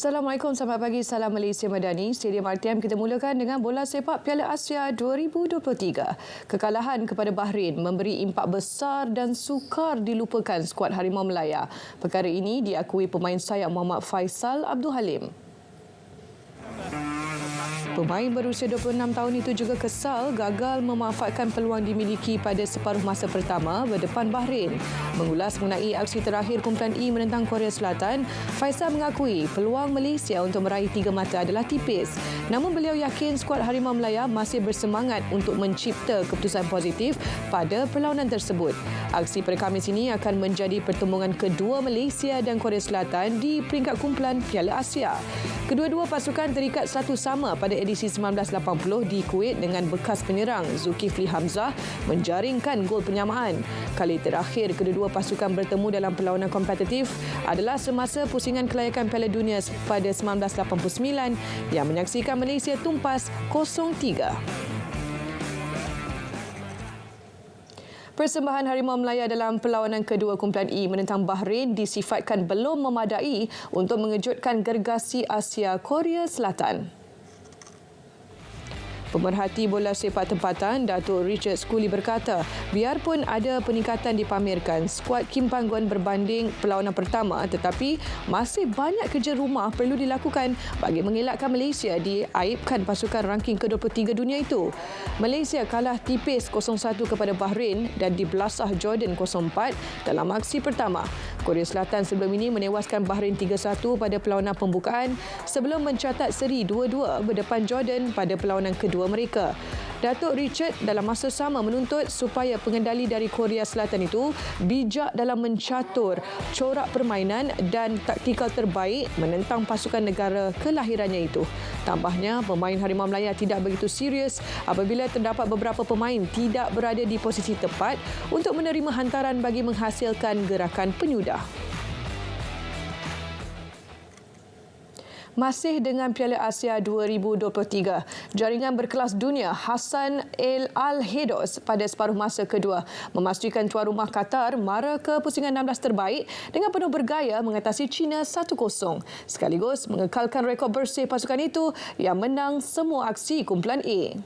Assalamualaikum, selamat pagi, salam Malaysia Madani. Stadium RTM kita mulakan dengan bola sepak Piala Asia 2023. Kekalahan kepada Bahrain memberi impak besar dan sukar dilupakan skuad Harimau Melaya. Perkara ini diakui pemain sayap Muhammad Faisal Abdul Halim. Pemain berusia 26 tahun itu juga kesal gagal memanfaatkan peluang dimiliki pada separuh masa pertama berdepan Bahrain. Mengulas mengenai aksi terakhir kumpulan E menentang Korea Selatan, Faisal mengakui peluang Malaysia untuk meraih 3 mata adalah tipis. Namun beliau yakin skuad Harimau Melaya masih bersemangat untuk mencipta keputusan positif pada perlawanan tersebut. Aksi pada Khamis ini akan menjadi pertembungan kedua Malaysia dan Korea Selatan di peringkat kumpulan Piala Asia. Kedua-dua pasukan terikat satu sama pada edisi 1980 di Kuwait dengan bekas penyerang Zulkifli Hamzah menjaringkan gol penyamaan. Kali terakhir kedua-dua pasukan bertemu dalam perlawanan kompetitif adalah semasa pusingan kelayakan Piala Dunia pada 1989 yang menyaksikan Malaysia tumpas 0-3. Persembahan Harimau Melaya dalam perlawanan kedua kumpulan E menentang Bahrain disifatkan belum memadai untuk mengejutkan gergasi Asia Korea Selatan. Pemerhati bola sepak tempatan Datuk Richard Skuli berkata, biarpun ada peningkatan dipamerkan skuad Kim Panggon berbanding perlawanan pertama, tetapi masih banyak kerja rumah perlu dilakukan bagi mengelakkan Malaysia diaibkan pasukan ranking ke-23 dunia itu. Malaysia kalah tipis 0-1 kepada Bahrain dan dibelasah Jordan 0-4 dalam aksi pertama. Korea Selatan sebelum ini menewaskan Bahrain 3-1 pada perlawanan pembukaan sebelum mencatat seri 2-2 berdepan Jordan pada perlawanan kedua mereka. Datuk Richard dalam masa sama menuntut supaya pengendali dari Korea Selatan itu bijak dalam mencatur corak permainan dan taktikal terbaik menentang pasukan negara kelahirannya itu. Tambahnya, pemain Harimau Melaya tidak begitu serius apabila terdapat beberapa pemain tidak berada di posisi tepat untuk menerima hantaran bagi menghasilkan gerakan penyudah. Masih dengan Piala Asia 2023, jaringan berkelas dunia Hassan Al-Heidos pada separuh masa kedua memastikan tuan rumah Qatar mara ke pusingan 16 terbaik dengan penuh bergaya mengatasi China 1-0, sekaligus mengekalkan rekod bersih pasukan itu yang menang semua aksi kumpulan A.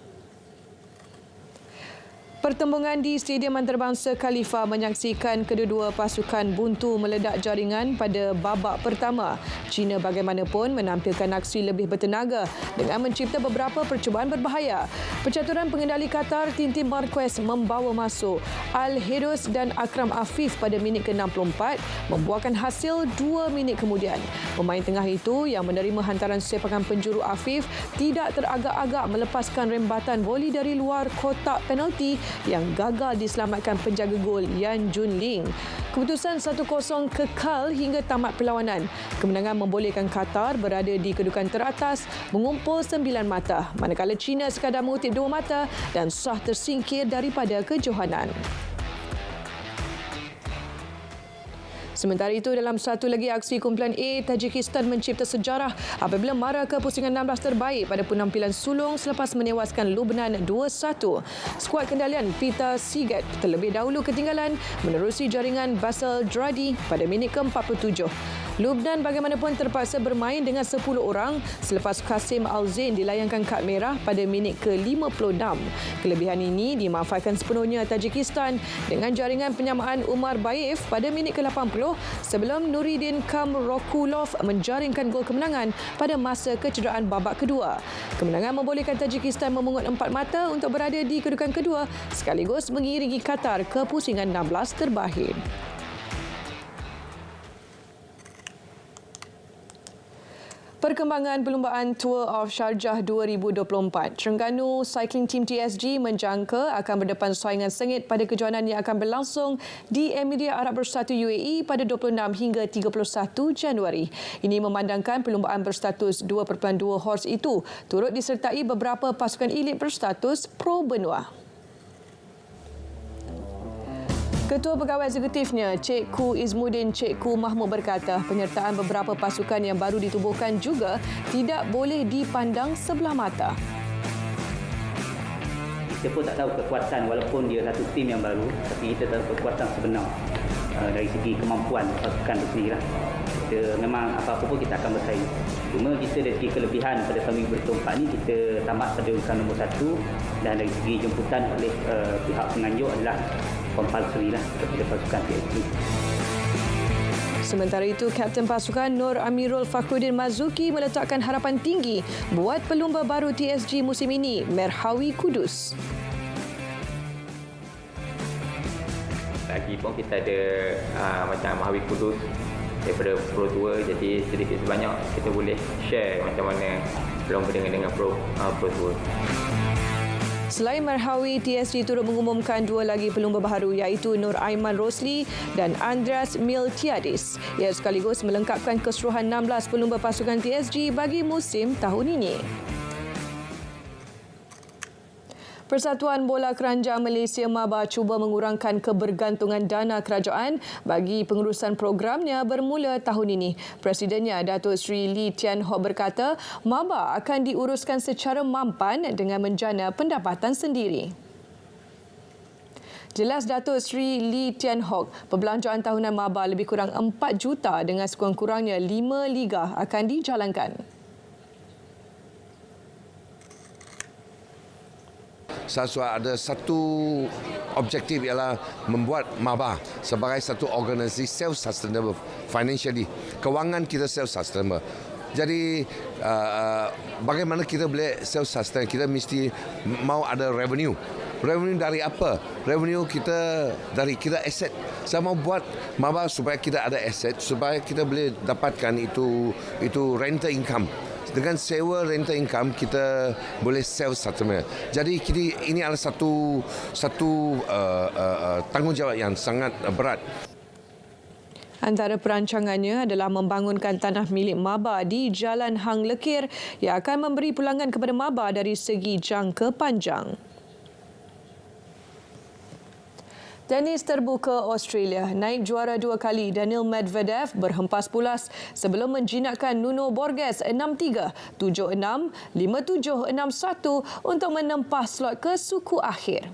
Pertembungan di Stadium Antarabangsa Khalifa menyaksikan kedua-dua pasukan buntu meledak jaringan pada babak pertama. China bagaimanapun menampilkan aksi lebih bertenaga dengan mencipta beberapa percubaan berbahaya. Pencaturan pengendali Qatar Tintin Marquez membawa masuk Al-Heidos dan Akram Afif pada minit ke-64 membuahkan hasil 2 minit kemudian. Pemain tengah itu yang menerima hantaran sepakan penjuru Afif tidak teragak-agak melepaskan rembatan voli dari luar kotak penalti yang gagal diselamatkan penjaga gol Yan Junling. Keputusan 1-0 kekal hingga tamat perlawanan. Kemenangan membolehkan Qatar berada di kedudukan teratas mengumpul 9 mata, manakala China sekadar mengutip 2 mata dan sah tersingkir daripada kejohanan. Sementara itu, dalam satu lagi aksi kumpulan A, Tajikistan mencipta sejarah apabila mara ke pusingan 16 terbaik pada penampilan sulung selepas menewaskan Lubnan 2-1. Skuad kendalian Peter Sigat terlebih dahulu ketinggalan menerusi jaringan Basel Dradi pada minit ke-47. Lubnan bagaimanapun terpaksa bermain dengan 10 orang selepas Qasim Al-Zain dilayangkan kad merah pada minit ke-56. Kelebihan ini dimanfaatkan sepenuhnya Tajikistan dengan jaringan penyamaan Umar Baif pada minit ke-80 sebelum Nuridin Kamrokulov menjaringkan gol kemenangan pada masa kecederaan babak kedua. Kemenangan membolehkan Tajikistan memungut 4 mata untuk berada di kedudukan kedua sekaligus mengiringi Qatar ke pusingan 16 terbaik. Perkembangan perlumbaan Tour of Sharjah 2024. Terengganu Cycling Team TSG menjangka akan berdepan saingan sengit pada kejohanan yang akan berlangsung di Emiria Arab Bersatu UAE pada 26 hingga 31 Januari. Ini memandangkan perlumbaan berstatus 2.2 horse itu turut disertai beberapa pasukan elit berstatus pro benua. Ketua Pegawai Eksekutifnya, Cikgu Izmuddin Cikgu Mahmud berkata penyertaan beberapa pasukan yang baru ditubuhkan juga tidak boleh dipandang sebelah mata. Kita pun tak tahu kekuatan walaupun dia satu tim yang baru, tapi kita tahu kekuatan sebenar dari segi kemampuan pasukan itu sendiri. kita memang apa-apa pun kita akan bersaing. Cuma kita dari segi kelebihan pada tahun 2024 ni kita tamat pada urutan nombor 1 dan dari segi jemputan oleh pihak penganjur adalah compulsory lah kepada pasukan TSG. Sementara itu, Kapten Pasukan Nur Amirul Fakhruddin Mazuki meletakkan harapan tinggi buat pelumba baru TSG musim ini, Merhawi Kudus. Lagi pun kita ada macam Merhawi Kudus daripada Pro Tour, jadi sedikit sebanyak kita boleh share macam mana pelumba dengan Pro Tour. Selain Merhawi, TSG turut mengumumkan 2 lagi pelumba baru iaitu Nur Aiman Rosli dan Andreas Miltiadis. Ia sekaligus melengkapkan keseluruhan 16 pelumba pasukan TSG bagi musim tahun ini. Persatuan Bola Keranjang Malaysia MABA cuba mengurangkan kebergantungan dana kerajaan bagi pengurusan programnya bermula tahun ini. Presidennya, Datuk Seri Lee Tian Hock berkata, MABA akan diuruskan secara mampan dengan menjana pendapatan sendiri. Jelas Datuk Seri Lee Tian Hock, perbelanjaan tahunan MABA lebih kurang 4 juta dengan sekurang-kurangnya 5 liga akan dijalankan. Saya ada satu objektif ialah membuat MABA sebagai satu organisasi self-sustainable financially. Kewangan kita self-sustainable. Jadi bagaimana kita boleh self-sustain? Kita mesti mau ada revenue. Revenue dari apa? Revenue kita dari kita aset. Saya mau buat MABA supaya kita ada aset, supaya kita boleh dapatkan itu rental income. Dengan sewa rental income kita boleh self-sustainable. Jadi ini adalah satu tanggungjawab yang sangat berat. Antara perancangannya adalah membangunkan tanah milik MABA di Jalan Hang Lekir yang akan memberi pulangan kepada MABA dari segi jangka panjang. Tenis terbuka Australia, naik juara 2 kali Daniil Medvedev berhempas pulas sebelum menjinakkan Nuno Borges 6-3, 7-6, 5-7, 6-1 untuk menempah slot ke suku akhir.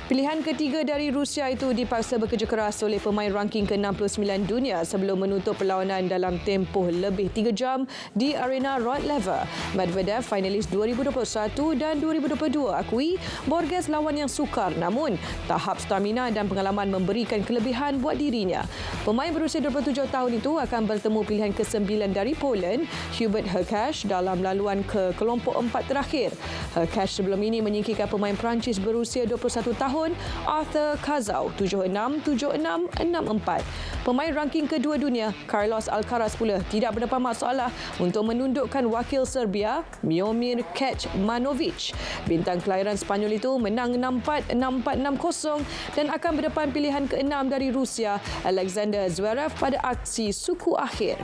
Pilihan ketiga dari Rusia itu dipaksa bekerja keras oleh pemain ranking ke-69 dunia sebelum menutup perlawanan dalam tempoh lebih 3 jam di arena Rod Laver. Medvedev, finalis 2021 dan 2022, akui Borges lawan yang sukar, namun tahap stamina dan pengalaman memberikan kelebihan buat dirinya. Pemain berusia 27 tahun itu akan bertemu pilihan ke-9 dari Poland, Hubert Hurkacz, dalam laluan ke kelompok 4 terakhir. Hurkacz sebelum ini menyingkirkan pemain Perancis berusia 21 tahun Arthur Kazau 7-6, 7-6, 6-4. Pemain ranking kedua dunia Carlos Alcaraz pula tidak berdepan masalah untuk menundukkan wakil Serbia Miomir Kecmanovic. Bintang kelahiran Spanyol itu menang 6-4, 6-4, 6-0 dan akan berdepan pilihan ke-6 dari Rusia Alexander Zverev pada aksi suku akhir.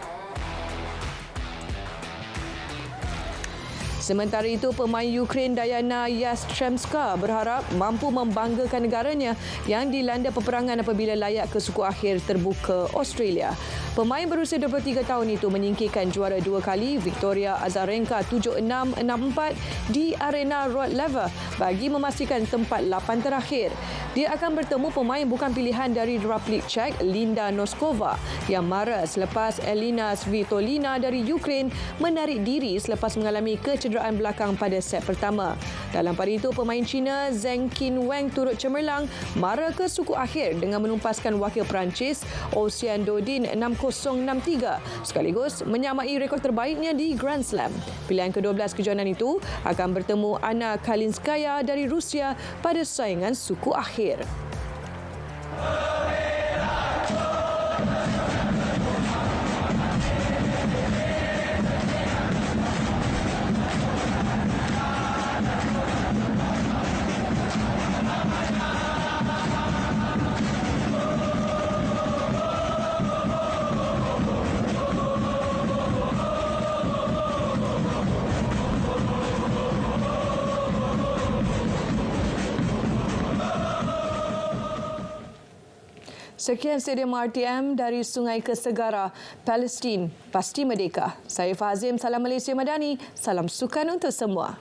Sementara itu, pemain Ukraine Diana Yastremska berharap mampu membanggakan negaranya yang dilanda peperangan apabila layak ke suku akhir terbuka Australia. Pemain berusia 23 tahun itu menyingkirkan juara 2 kali Victoria Azarenka 7-6, 6-4 di arena Rod Laver bagi memastikan tempat 8 terakhir. Dia akan bertemu pemain bukan pilihan dari Republik Czech Linda Noskova yang marah selepas Elina Svitolina dari Ukraine menarik diri selepas mengalami kecederaan belakang pada set pertama. Dalam pada itu, pemain Cina Zheng Qinweng turut cemerlang mara ke suku akhir dengan menumpaskan wakil Perancis Ocean Dodin 6-0, 6-3 sekaligus menyamai rekod terbaiknya di Grand Slam. Pilihan ke-12 kejohanan itu akan bertemu Anna Kalinskaya dari Rusia pada saingan suku akhir. Sekian Stadium RTM dari Sungai ke Segara, Palestin, pasti merdeka. Saya Fazim, salam Malaysia Madani, salam sukan untuk semua.